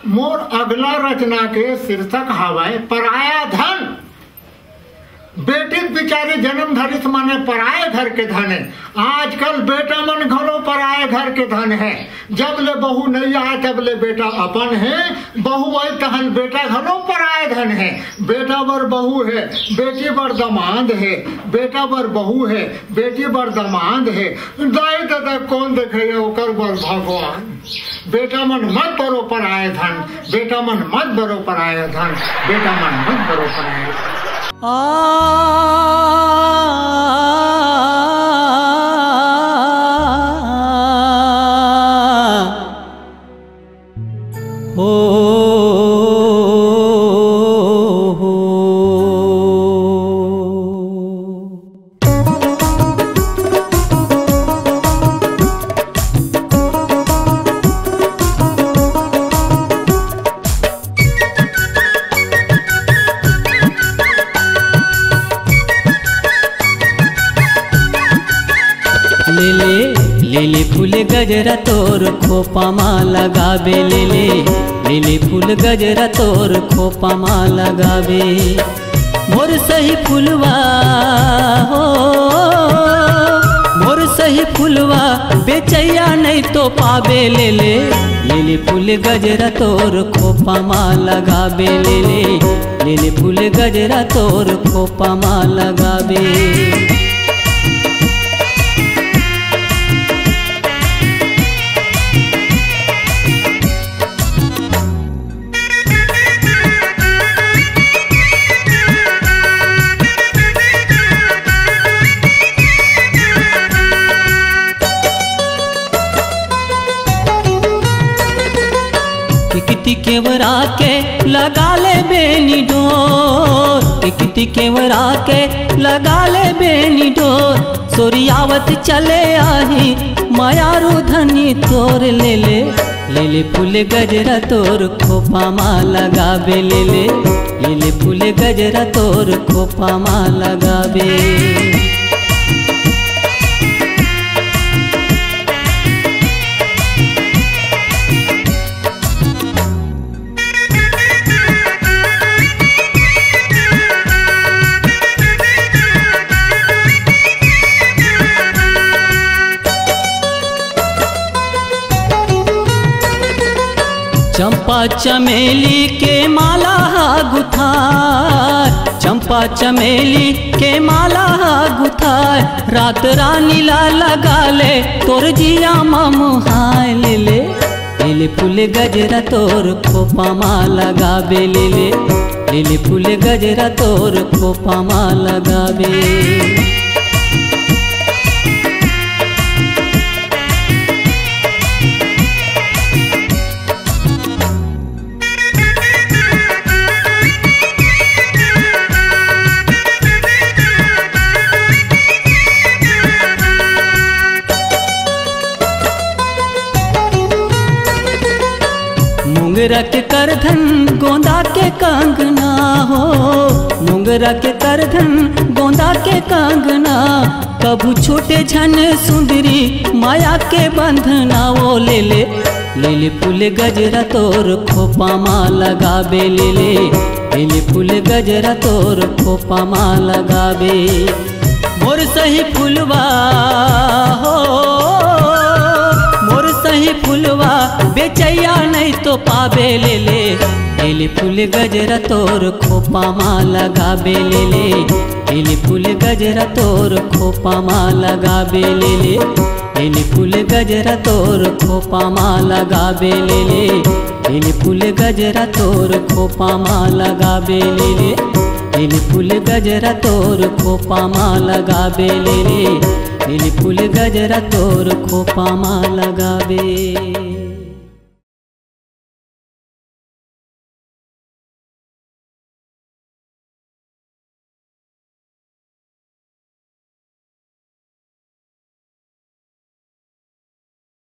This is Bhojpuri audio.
मोर अगला रचना के शीर्षक हवाए पराया धन। बेटी बेचारे जन्म धरित माने पराए घर के धन है। आजकल बेटा मन घरो पराए घर के धन है। जब ले बहू नहीं आए तब ले बेटा अपन है, बहू आई तहन बेटा घरो पराए धन है। बेटा बर बहू है, बेटी बर दमाद है, बेटा बर बहू है, बेटी बर दमाद है। दाई दादा कौन देखे ओकर बर भगवान। बेटा मन मत बरो पराए धन, बेटा मन मत बरो पराए धन, बेटा मन मत बरो पराए धन। लेले फूल गजरा तोर खोपा माँ लगावे। लेले फूल गजरा तोर खोपा माँ लगावे। मोर सही फूलवा हो, मोर सही फूलवा बेचैया नहीं तो पावे। लेले फूल गजरा तोर खोपा माँ लगावे। लेले फूल गजरा तोर खोपा माँ लगावे। टिकटी केवरा के लगा ले बेनी डोर, टिकटी केवरा के लगा ले बेनी डोर। सोरियावत चले आही मायारू धनी तोर। लेले फूल गजरा तोर खोपा माँ लगावे। लेले फूल गजरा तोर खोपा माँ लगावे। चंपा चमेली के माला गुथार, चंपा चमेली के माला गुथार। रात रानी ला लगा ले तोर जिया मुहाय। लेले फूल गजरा तोर खोपा माँ लगावे। लेले फूल गजरा तोर खोपा माँ लगावे। मुंगरा के करधन गोंदा के कंगना हो, मुंगरा के करधन गोंदा के कंगना। कबू छोटे झन सुंदरी माया के बंधना। वो लेले फूल गजरा तोर खोपा माँ लगावे। लेले फूल गजरा तोर खोपा माँ लगावे। मोर सही फूलवा हो, मोर सही फूलवा बेचैया नहीं तो पावे। लेले फूल गजरा तोर खोपा माँ लगावे। लेले फूल गजरा तोर खोपा माँ लगावे। लेले फूल गजरा तोर खोपा माँ लगावे। लेले फूल गजरा तोर खोपा माँ लगावे। लेले फूल गजरा तोर खोपा माँ लगावे। लेले फूल गजरा तोर खोपा माँ लगावे।